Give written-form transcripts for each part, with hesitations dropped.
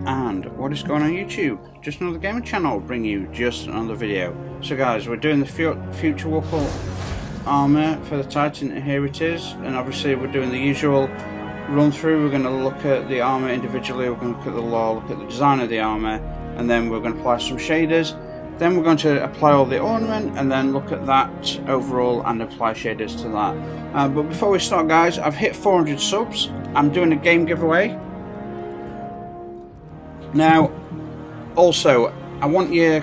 and what is going on YouTube? Just another gaming channel, bring you just another video. So guys, we're doing the future Warcult armor for the Titan, here it is, and obviously we're doing the usual run through. We're going to look at the armor individually, we're going to look at the lore, look at the design of the armor, and then we're going to apply some shaders. Then we're going to apply all the ornament and then look at that overall and apply shaders to that. But before we start guys, I've hit 400 subs. I'm doing a game giveaway. Now, also, I want your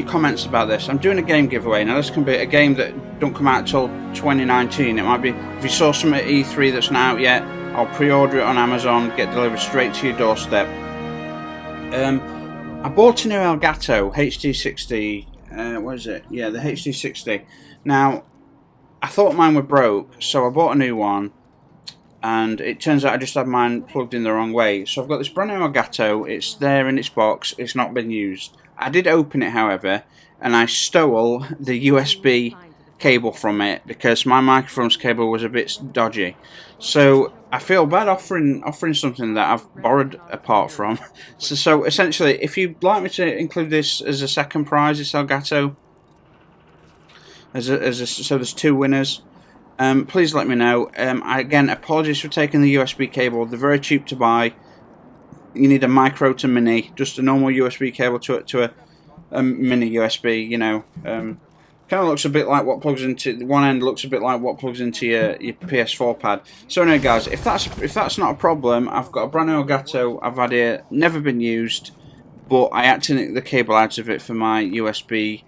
comments about this. I'm doing a game giveaway. Now this can be a game that don't come out until 2019. It might be, if you saw some at E3 that's not out yet, I'll pre-order it on Amazon, get delivered straight to your doorstep. I bought a new Elgato HD60, what is it? Yeah, the HD60. Now, I thought mine were broke, so I bought a new one, and it turns out I just had mine plugged in the wrong way. So I've got this brand new Elgato, it's there in its box, it's not been used. I did open it, however, and I stole the USB cable from it because my microphone's cable was a bit dodgy. So I feel bad offering something that I've borrowed a part from. So essentially, if you'd like me to include this as a second prize, this Elgato, so there's two winners. Please let me know. Again, apologies for taking the USB cable. They're very cheap to buy. You need a micro to mini, just a normal USB cable to a mini USB. You know. Kind of looks a bit like what plugs into one end. Looks a bit like what plugs into your PS4 pad. So anyway, guys, if that's not a problem, I've got a brand new Elgato. I've had it, never been used, but I had to nick the cable out of it for my USB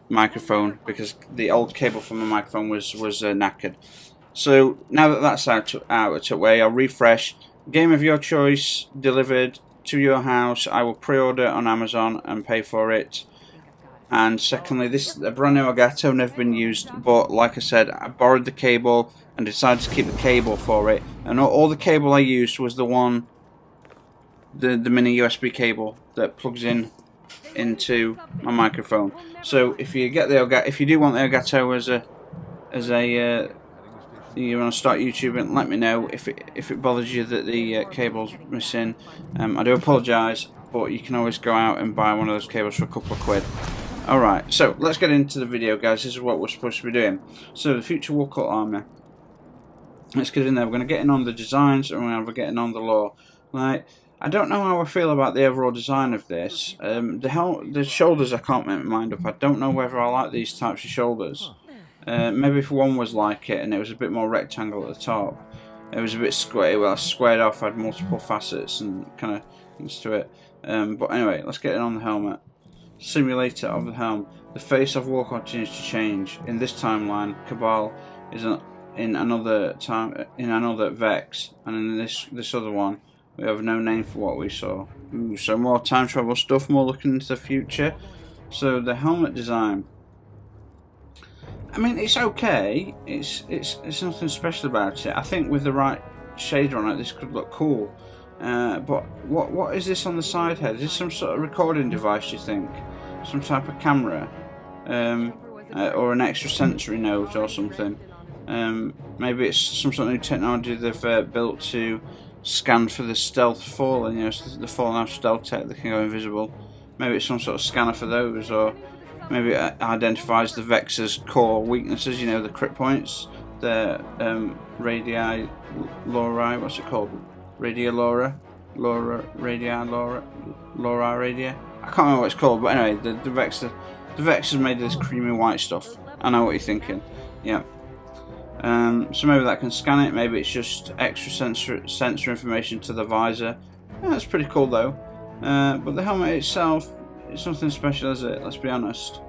microphone because the old cable from my microphone was knackered. So now that that's out of the way, I'll refresh. Game of your choice delivered to your house. I will pre-order on Amazon and pay for it. And secondly, this is a brand new Elgato, never been used, but like I said, I borrowed the cable and decided to keep the cable for it. And all the cable I used was the one, the mini USB cable that plugs into my microphone. So if you get the Elgato, if you do want the Elgato as a you want to start YouTubing, let me know if it bothers you that the cable's missing. I do apologise, but you can always go out and buy one of those cables for a couple of quid. Alright, so let's get into the video guys. This is what we're supposed to be doing. So the future Warcult armor. Let's get in there. We're going to get in on the designs and we're going to get in on the lore. Right, I don't know how I feel about the overall design of this. The shoulders I can't make my mind up. I don't know whether I like these types of shoulders. Maybe if one was like it and it was a bit more rectangle at the top. It was a bit square, well squared off, had multiple facets and kind of things to it. But anyway, let's get in on the helmet. Simulator of the helm. The face of war continues to change. In this timeline, Cabal is in another Vex, and in this other one, we have no name for what we saw. Ooh, so more time travel stuff, more looking into the future. So the helmet design. I mean, it's okay. It's nothing special about it. I think with the right shader on it, this could look cool. But what is this on the side head? Is this some sort of recording device, you think? Some type of camera? Or an extra sensory node or something? Maybe it's some sort of new technology they've built to scan for the stealth fallen, you know, the fallen out stealth tech that can go invisible. Maybe it's some sort of scanner for those, or maybe it identifies the Vex's core weaknesses, you know, the crit points, the radii, lori, what's it called? Radia Laura, Radia. I can't remember what it's called, but anyway, the Vex is made of this creamy white stuff. I know what you're thinking. Yeah. So maybe that can scan it. Maybe it's just extra sensor information to the visor. Yeah, that's pretty cool though. But the helmet itself, it's nothing special, is it? Let's be honest.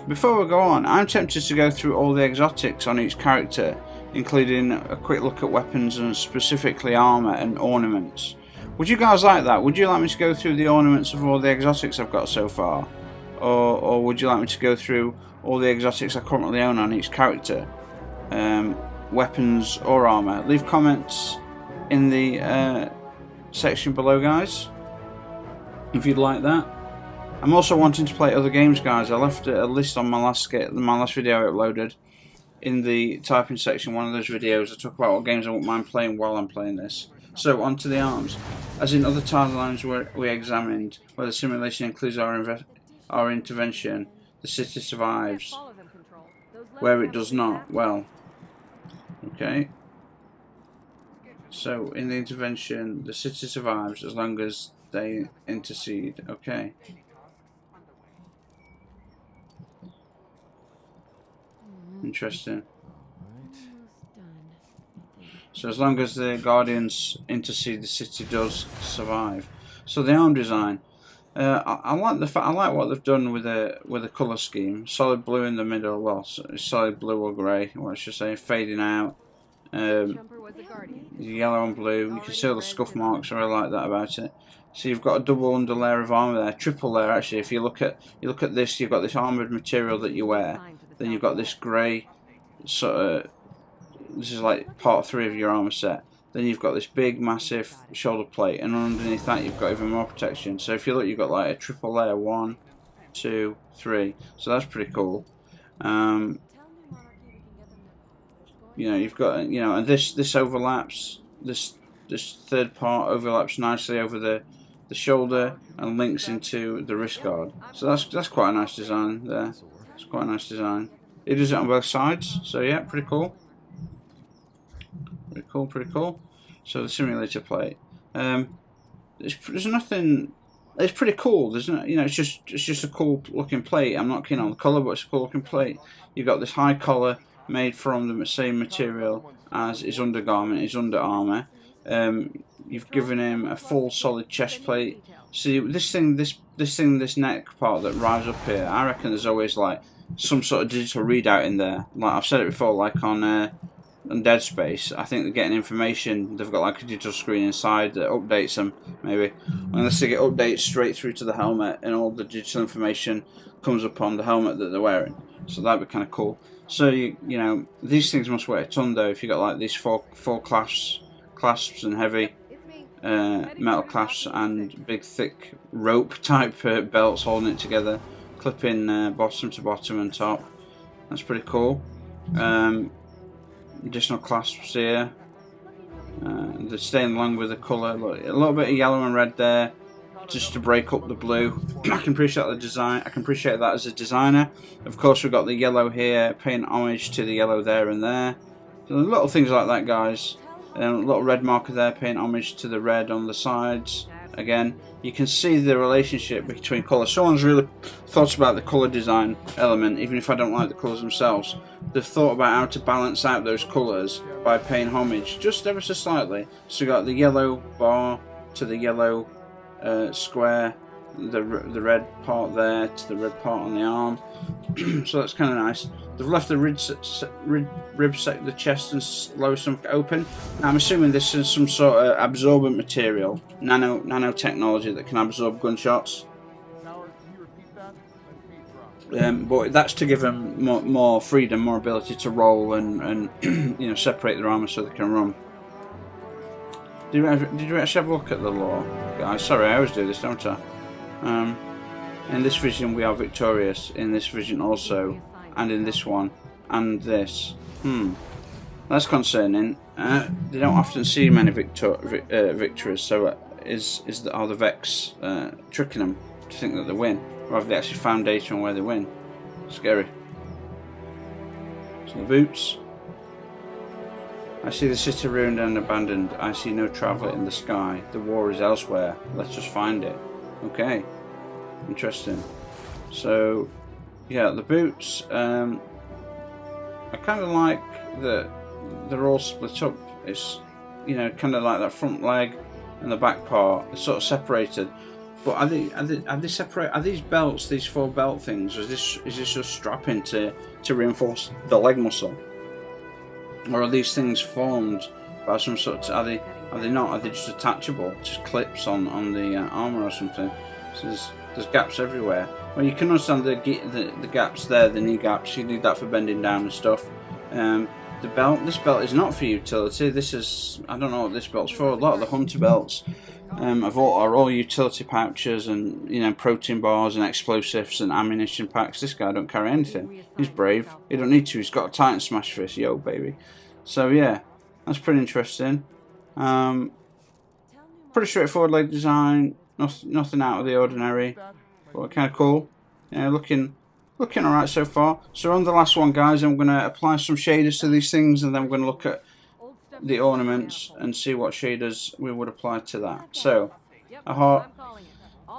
Before we go on, I'm tempted to go through all the exotics on each character, including a quick look at weapons and specifically armour and ornaments. Would you guys like that? Would you like me to go through the ornaments of all the exotics I've got so far? Or would you like me to go through all the exotics I currently own on each character? Weapons or armour? Leave comments in the section below guys, if you'd like that. I'm also wanting to play other games guys. I left a list on my last video I uploaded. In the typing section, one of those videos, I talk about what games I won't mind playing while I'm playing this. So, onto the arms. as in other timelines where we examined, where the simulation includes our intervention, the city survives. Where it does not, well, okay. So in the intervention, the city survives as long as they intercede. Okay. Interesting. So as long as the Guardians intercede, the city does survive. So the arm design, I like the fact. I like what they've done with the colour scheme. Solid blue in the middle. Well, solid blue or grey. What should I say? Fading out. Yellow and blue. You can see all the scuff marks. I really like that about it. So you've got a double underlayer of armour there, triple layer actually. If you look at this, you've got this armoured material that you wear. Then you've got this grey sort of. This is like part 3 of your armour set. Then you've got this big massive shoulder plate, and underneath that you've got even more protection. So if you look, you've got like a triple layer, 1, 2, 3. So that's pretty cool. You know, you've got, you know, and this overlaps. This third part overlaps nicely over the shoulder and links into the wrist guard. So that's quite a nice design there. It's quite a nice design. It does it on both sides. So yeah, pretty cool. Pretty cool. So the simulator plate. There's nothing. It's pretty cool. There's no, you know, it's just a cool looking plate. I'm not keen on the colour, but it's a cool looking plate. You've got this high collar made from the same material as his undergarment, his under armour. You've given him a full solid chest plate. See this neck part that rides up here. I reckon there's always like some sort of digital readout in there. Like I've said it before, like on Dead Space. I think they're getting information. They've got like a digital screen inside that updates them. Maybe unless they get updates straight through to the helmet, and all the digital information comes up on the helmet that they're wearing. So that'd be kind of cool. So you know, these things must weigh a ton though. If you got like these four clasps and heavy metal clasps and big thick rope type belts holding it together, clipping bottom to bottom and top. That's pretty cool. Additional clasps here. They're staying along with the colour. Look, a little bit of yellow and red there, just to break up the blue. I can appreciate the design. I can appreciate that as a designer. Of course, we've got the yellow here, paying homage to the yellow there and there. So little things like that, guys. A little red marker there, paying homage to the red on the sides. Again, you can see the relationship between colour. Someone's really thought about the colour design element, even if I don't like the colours themselves. They've thought about how to balance out those colours by paying homage just ever so slightly. So you've got the yellow bar to the yellow square, the red part there to the red part on the arm. So that's kind of nice. They've left the the chest and lower stomach open. Now, I'm assuming this is some sort of absorbent material, nanotechnology that can absorb gunshots. But that's to give them more freedom, more ability to roll and you know, separate their armor so they can run. Did you actually have a look at the lore, guys? Sorry, I always do this, don't I? In this vision we are victorious. In this vision also, and in this one, and this. That's concerning. They don't often see many victories. So are the Vex tricking them to think that they win, or have they actually found data on where they win? Scary. So the boots. I see the city ruined and abandoned. I see no traveller in the sky. The war is elsewhere. Let us find it. Okay. Interesting. So, yeah, the boots. I kind of like that they're all split up. It's, you know, kind of like that front leg and the back part. They're sort of separated. But are they separate? Are these belts, these 4 belt things? Is this just strapping to reinforce the leg muscle? Or are these things formed by some sort of, are they not? Are they just attachable? Just clips on the armour or something? So there's gaps everywhere. Well, you can understand the gaps there, the knee gaps. You need that for bending down and stuff. This belt is not for utility. This is, I don't know what this belt's for. A lot of the hunter belts are all utility pouches and, you know, protein bars and explosives and ammunition packs. This guy don't carry anything. He's brave. He don't need to. He's got a Titan Smash Fist, yo baby. So yeah, that's pretty interesting. pretty straightforward leg design. Nothing out of the ordinary, but kind of cool. Yeah, looking alright so far. So on the last one, guys, I'm going to apply some shaders to these things, and then I'm going to look at the ornaments and see what shaders we would apply to that. So, a heart,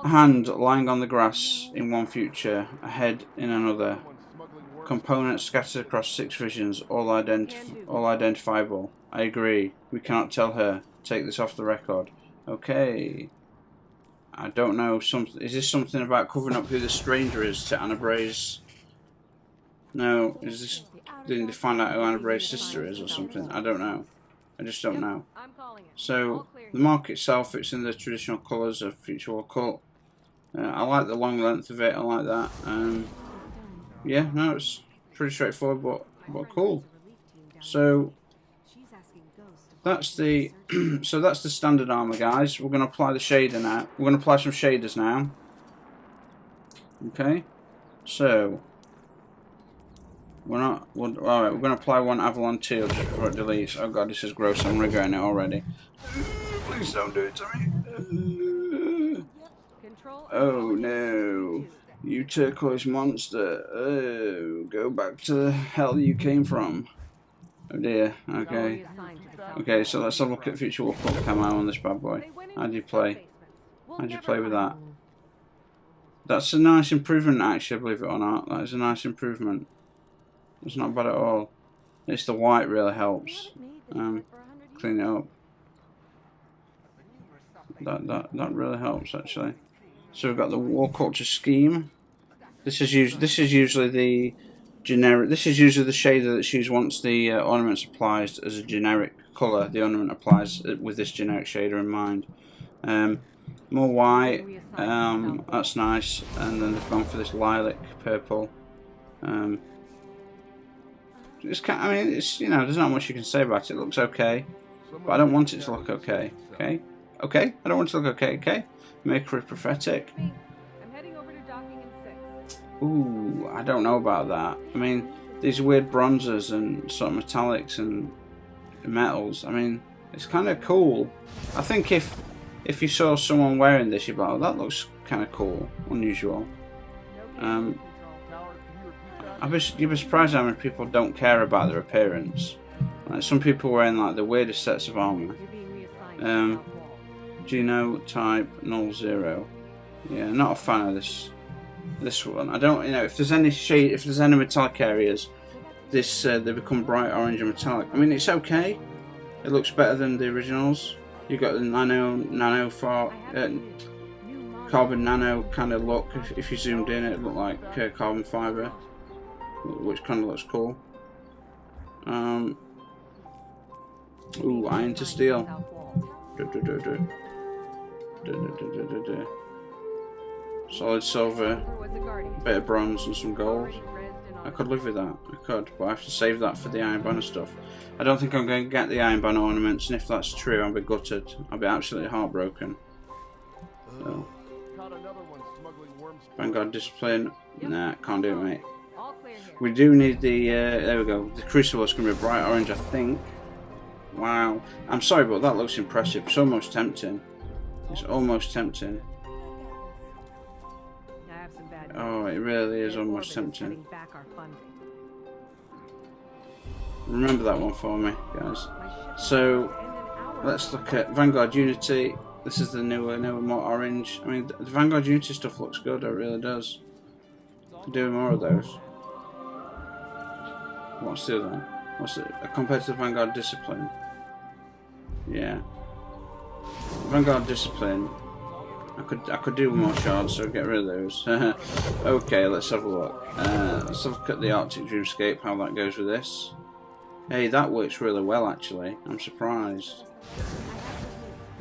a hand lying on the grass in one future, a head in another. Components scattered across 6 visions, all identifiable. I agree. We cannot tell her. Take this off the record. Okay. I don't know. Is this something about covering up who the stranger is to Anna Bray's? No. Is this? Didn't they find out who Anna Bray's sister is or something? I don't know. I just don't know. So the mark itself, it's in the traditional colours of Future Warcult. I like the long length of it. I like that. Yeah, no, it's pretty straightforward, but cool. So that's the that's the standard armour, guys. We're going to apply the shader now. We're going to apply some shaders now. Okay, so all right. We're going to apply one Avalon Teal before it deletes. Oh god, this is gross. I'm regretting it already. Please don't do it to me. Oh no. You turquoise monster. Oh, go back to the hell you came from. Oh dear. Okay. Okay, so let's have a look at Future Warcult camo on this bad boy. How do you play? How do you play with that? That's a nice improvement, actually, believe it or not. That is a nice improvement. It's not bad at all. It's the white really helps. Clean it up. That really helps, actually. So we've got the Warculture scheme. This is usually the generic. This is usually the shader that's used once the ornaments applies as a generic colour. The ornament applies with this generic shader in mind. More white. That's nice. And then they've gone for this lilac purple. It's kind. I mean, it's there's not much you can say about it. It looks okay, but I don't want it to look okay. Okay. Okay. I don't want it to look okay. Okay. Mercury prophetic. Ooh, I don't know about that. I mean, these weird bronzes and sort of metallics and metals. I mean, it's kind of cool. I think if you saw someone wearing this, you'd be like, oh, that looks kind of cool, unusual. You'd be surprised how many people don't care about their appearance. Like some people wearing like the weirdest sets of armor. Genotype 00. Yeah, not a fan of this one. I don't, if there's any shade, if there's any metallic areas, they become bright orange and metallic. I mean, it's okay. It looks better than the originals. You've got the carbon nano kind of look. If you zoomed in, it looked like carbon fiber, which kind of looks cool. Ooh, iron to steel. Solid silver, a bit of bronze and some gold. I could live with that, I could, but I have to save that for the Iron Banner stuff. I don't think I'm going to get the Iron Banner ornaments, and if that's true, I'll be gutted. I'll be absolutely heartbroken. So. Vanguard Discipline, nah, can't do it, mate. We do need the, there we go, the Crucible is going to be bright orange, I think. Wow, I'm sorry, but that looks impressive. It's almost tempting. It's almost tempting. Oh, it really is almost tempting. Remember that one for me, guys. So, let's look at Vanguard Unity. This is the newer, more orange. I mean, the Vanguard Unity stuff looks good, it really does. Do more of those. What's the other one? What's it? Compared to the Vanguard Discipline. Yeah. Vanguard Discipline. I could do more shards, so get rid of those. Okay, let's have a look. Let's have a look at the Arctic Dreamscape, how that goes with this. Hey, that works really well, actually. I'm surprised.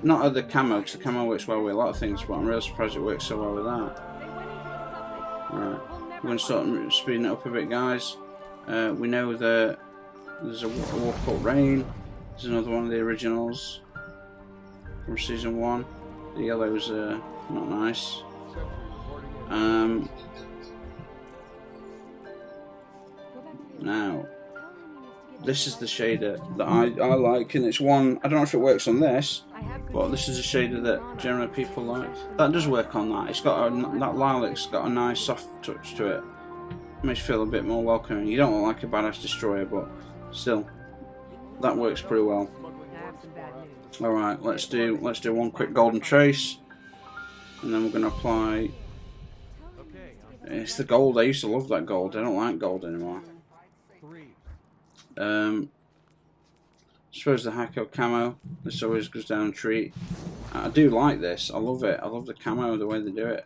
Not at the camo, because the camo works well with a lot of things, but I'm really surprised it works so well with that. Right, we're going to start speeding it up a bit, guys. We know that there's a Warcult Rain. There's another one of the originals from Season 1. The yellow's not nice. Now, this is the shader that I like, and it's one, I don't know if it works on this, but this is a shader that generally people like. That does work on that. It's got that lilac's got a nice soft touch to it. Makes you feel a bit more welcoming. You don't look like a badass destroyer, but still, that works pretty well. All right, let's do one quick golden trace, and then we're going to apply. It's the gold. I used to love that gold. I don't like gold anymore. I suppose the Warcult camo. This always goes down a treat. I do like this. I love it. I love the camo, the way they do it.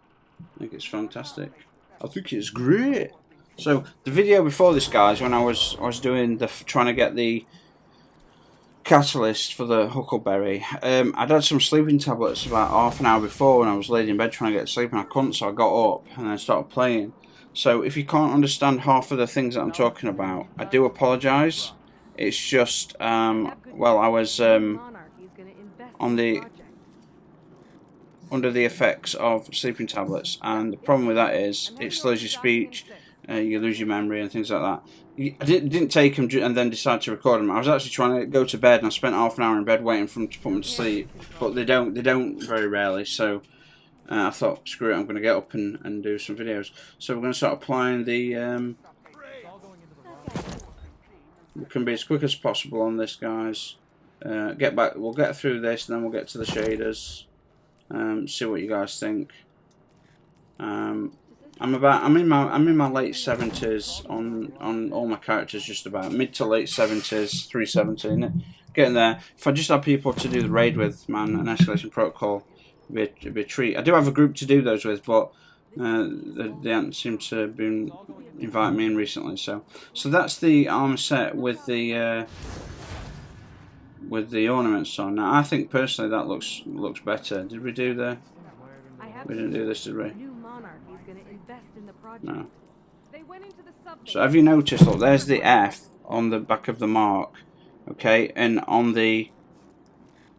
I think it's fantastic. I think it's great. So the video before this, guys, when I was doing trying to get the catalyst for the huckleberry, I'd had some sleeping tablets about half an hour before when I was laid in bed trying to get to sleep, and I couldn't, so I got up and I started playing. So if you can't understand half of the things that I'm talking about, I do apologise. It's just well, I was under the effects of sleeping tablets, and the problem with that is it slows your speech. You lose your memory and things like that. I didn't take them and then decide to record them. I was actually trying to go to bed, and I spent half an hour in bed waiting for them to put me to sleep. But they don't very rarely. So I thought, screw it, I'm going to get up and do some videos. So we're going to start applying the. We can be as quick as possible on this, guys. We'll get through this, and then we'll get to the shaders. See what you guys think. I'm in my late 70s on all my characters, just about mid to late 70s, 370, getting there. If I just had people to do the raid with, man, an escalation protocol would be a treat. I do have a group to do those with, but they haven't seemed to have been inviting me in recently. So that's the armor set with the ornaments on. Now I think personally that looks better. Did we do the? We didn't do this, did we? No. So have you noticed? Look, there's the F on the back of the mark, okay, and on the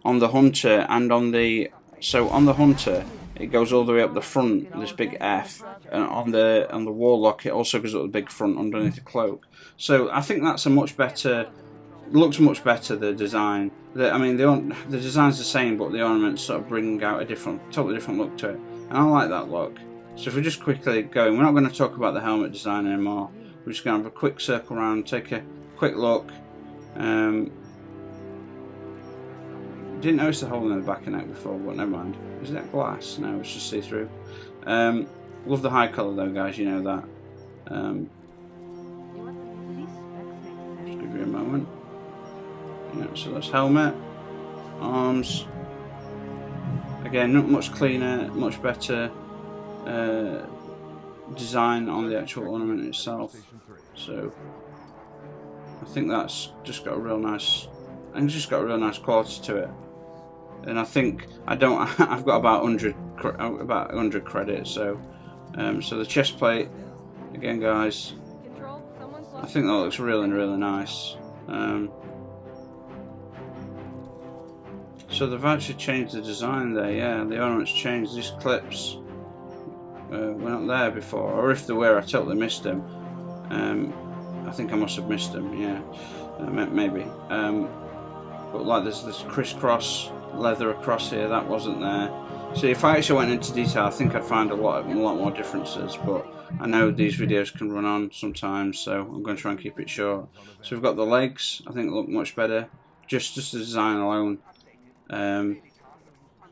hunter and on the hunter it goes all the way up the front. This big F, and on the warlock it also goes up the big front underneath the cloak. So I think that's a much better. Looks much better, the design. The design's the same, but the ornaments sort of bring out a totally different look to it, and I like that look. So if we're just quickly going, we're not going to talk about the helmet design anymore. We're just going to have a quick circle around, take a quick look. Didn't notice the hole in the back of the neck before, but never mind. Is that glass? No, it's just see-through. Love the high colour though, guys, you know that. Just give you a moment. Yeah, so that's helmet, arms. Again, not much cleaner, much better design on the actual ornament itself. So I think that's just got a real nice. I think it's just got a real nice quality to it. And I think I've got about 100 credits. So so the chest plate again, guys. I think that looks really nice. So they've actually changed the design there. Yeah, the ornaments changed. These clips were not there before, or if they were, I totally missed them. I think I must have missed them. Yeah, maybe. But like there's this crisscross leather across here, that wasn't there. So if I actually went into detail, I think I'd find a lot more differences. But I know these videos can run on sometimes, so I'm going to try and keep it short. So we've got the legs. I think look much better. Just the design alone.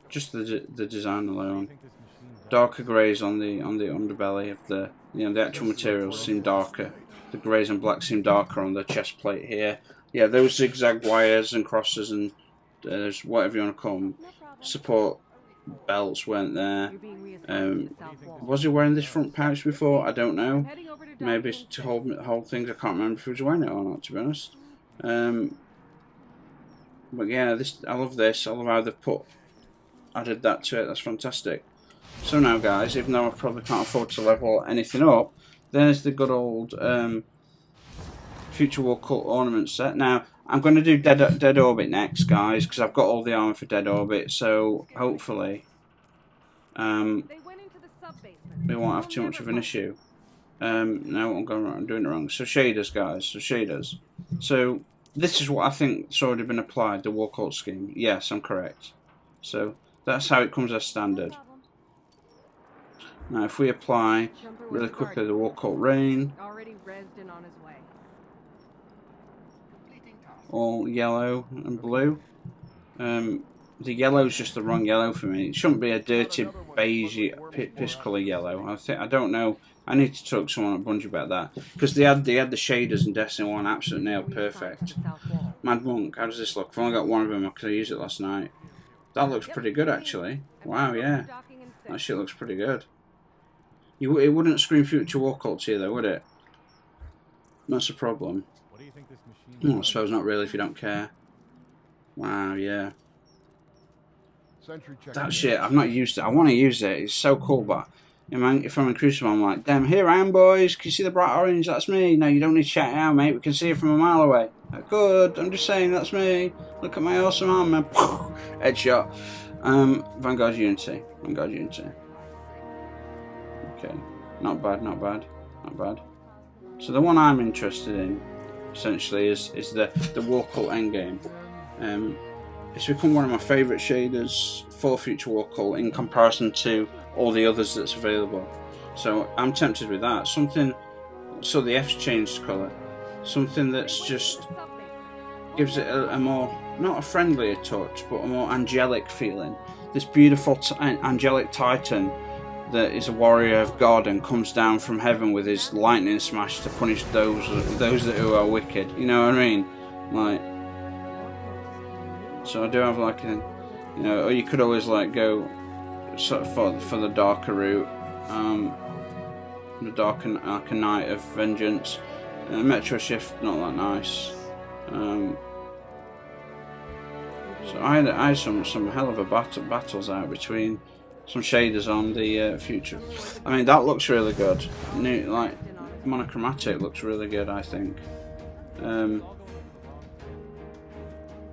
Just the design alone. Darker greys on the underbelly of the the actual materials seem darker. The greys and blacks seem darker on the chest plate here. Yeah, those zigzag wires and crosses and whatever you want to call them, support belts weren't there. Was he wearing this front pouch before? I don't know. Maybe to hold things. I can't remember if he was wearing it or not, to be honest. But yeah, I love this. I love how they've added that to it. That's fantastic. So now, guys, even though I probably can't afford to level anything up, there's the good old Future Warcult ornament set. Now, I'm going to do Dead Orbit next, guys, because I've got all the armor for Dead Orbit. So hopefully, we won't have too much of an issue. No, I'm doing it wrong. So shaders, guys. So shaders. So this is what I think's already been applied. The Warcult scheme. Yes, I'm correct. So that's how it comes as standard. Now if we apply really quickly the Warcult Rain, all yellow and blue. The yellow is just the wrong yellow for me. It shouldn't be a dirty beige piss colour yellow. I don't know. I need to talk to someone at Bungie about that, because they had the shaders in Destiny 1 absolute nailed perfect. Mad Monk, how does this look? I've only got one of them. I could have used it last night. That looks pretty good actually. Wow, yeah, that shit looks pretty good. It wouldn't scream future Warcult here though, would it? That's a problem. Oh, I suppose not really if you don't care. Wow, yeah. That shit, I've not used it. I want to use it. It's so cool, but if I'm in Crucible, I'm like, damn, here I am, boys. Can you see the bright orange? That's me. No, you don't need to shout it out, mate. We can see it from a mile away. Good. I'm just saying, that's me. Look at my awesome armor. Headshot. Vanguard Unity. Vanguard Unity. Okay. Not bad, not bad. Not bad. So the one I'm interested in, essentially, is the Warcult endgame. It's become one of my favourite shaders for future Warcult in comparison to all the others that's available. So I'm tempted with that. Something, so the F's changed colour. Something that's just gives it a more, not a friendlier touch, but a more angelic feeling. This beautiful angelic titan that is a warrior of God and comes down from heaven with his lightning smash to punish those who are wicked. You know what I mean? Like, so I do have like a, you know, or you could always like go sort of for the darker route, the dark and like a Knight of Vengeance. Metro Shift not that nice. So I had some hell of a battles out between some shaders on the future. I mean, that looks really good. New, like monochromatic looks really good, I think.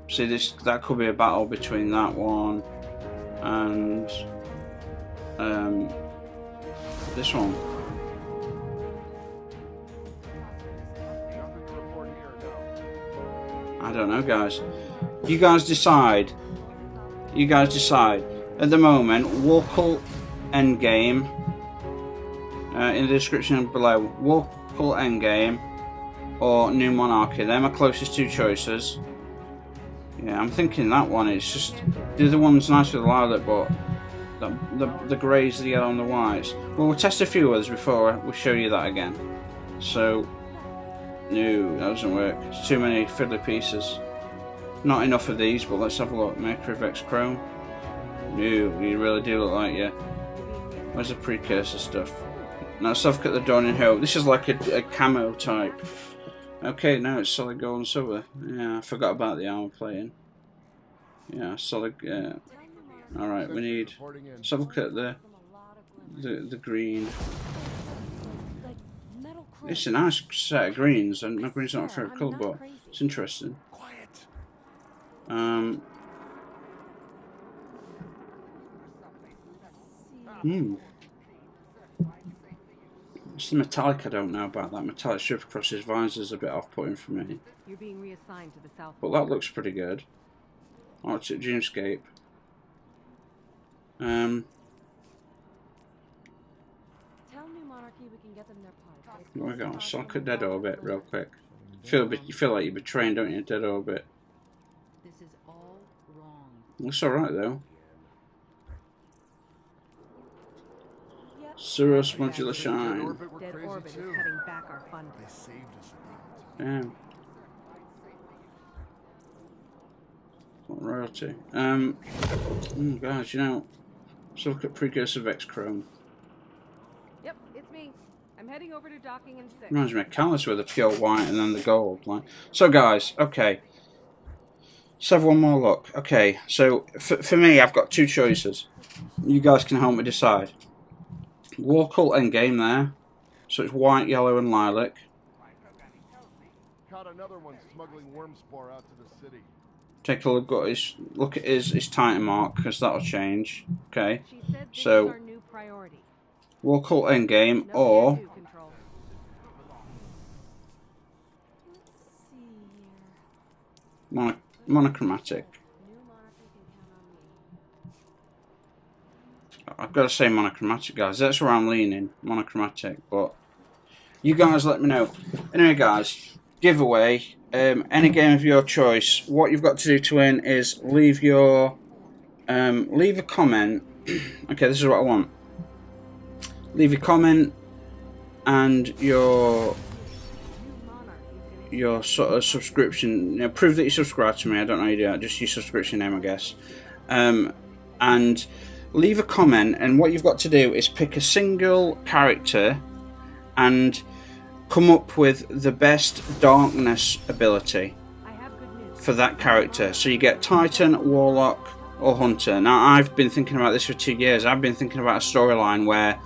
See, that could be a battle between that one and this one. I don't know, guys. You guys decide. You guys decide. At the moment, Warcult endgame. In the description below, Warcult endgame or New Monarchy. They're my closest two choices. Yeah, I'm thinking that one. It's just the other one's nice with the lilac, but the greys, the yellow, and the whites. Well, we'll test a few others before we show you that again. So, no, that doesn't work. It's too many fiddly pieces. Not enough of these, but let's have a look. Mercury Vex Chrome. No, you really do look like you. Where's the precursor stuff? Now let's have a look at the Dawning Hope. This is like a camo type. Okay, now it's solid gold and silver. Yeah, I forgot about the armor plating. Yeah, solid. Yeah. All right, we need. Let's have a look at the green. It's a nice set of greens, and my green's not my favourite colour, but it's interesting. It's the metallic I don't know about. That metallic strip across his visor is a bit off-putting for me. But that looks pretty good. Arctic Dreamscape. There we go. So look at Dead Orbit real quick. You feel like you're betraying, don't you, Dead Orbit? This is all wrong. Looks alright though. Cirrus Modular Shine. Dead Orbit is cutting back our funding. They saved us a bit. Damn. What royalty? Guys, you know, let's look at Precursor Vex Chrome. Yep, it's me. I'm heading over to docking in 6. Reminds me of Callus with the pure white and then the gold. Like, so guys, okay. Let's have one more look. Okay, so for me, I've got two choices. You guys can help me decide. Warcult endgame there. So it's white, yellow, and lilac. Caught another one smuggling worm spore out to the city. Take a look at his Titan mark, because that'll change. Okay. So Warcult endgame or monochromatic. I've got to say monochromatic, guys. That's where I'm leaning, monochromatic. But you guys let me know. Anyway, guys, giveaway. Any game of your choice. What you've got to do to win is leave your leave a comment. Okay, this is what I want. Leave a comment and your sort of subscription. You know, prove that you subscribe to me. I don't know how you do that. Just your subscription name, I guess. And leave a comment. And what you've got to do is pick a single character and come up with the best darkness ability for that character. So you get Titan, Warlock, or Hunter. Now, I've been thinking about this for 2 years. I've been thinking about a storyline where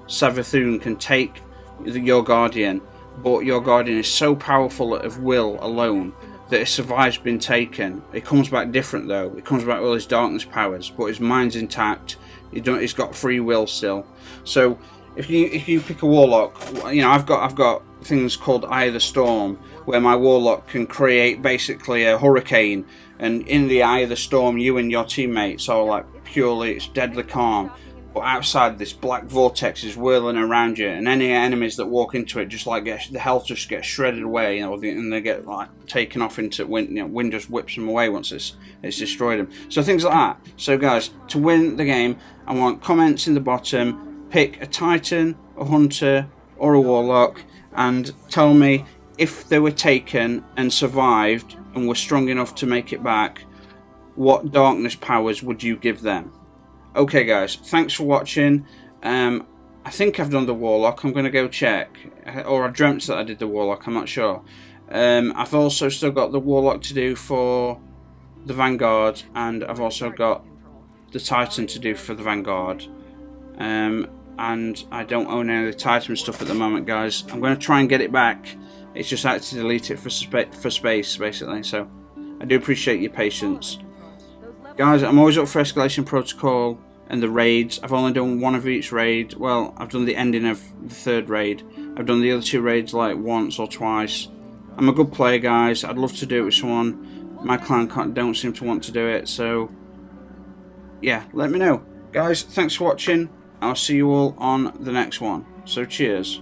Savathun can take your Guardian, but your Guardian is so powerful of will alone that his survive's been taken. It comes back different though. It comes back with all his darkness powers, but his mind's intact. He's got free will still. So if you pick a Warlock, you know, I've got things called Eye of the Storm, where my Warlock can create basically a hurricane, and in the Eye of the Storm, you and your teammates are like purely, it's deadly calm. But outside, this black vortex is whirling around you, and any enemies that walk into it just like the health just gets shredded away, you know, and they get like taken off into wind. You know, wind just whips them away once it's destroyed them. So things like that. So guys, to win the game, I want comments in the bottom. Pick a Titan, a Hunter, or a Warlock, and tell me if they were taken and survived and were strong enough to make it back. What darkness powers would you give them? Okay guys, thanks for watching. I think I've done the Warlock. I'm going to go check. Or I dreamt that I did the Warlock, I'm not sure. I've also still got the Warlock to do for the Vanguard, and I've also got the Titan to do for the Vanguard. And I don't own any of the Titan stuff at the moment, guys. I'm going to try and get it back. It's just I had to delete it for space, basically. So I do appreciate your patience. Guys, I'm always up for Escalation Protocol and the raids. I've only done one of each raid. Well, I've done the ending of the 3rd raid. I've done the other 2 raids like once or twice. I'm a good player, guys. I'd love to do it with someone. My clan don't seem to want to do it, so yeah, let me know. Guys, thanks for watching. I'll see you all on the next one. So cheers.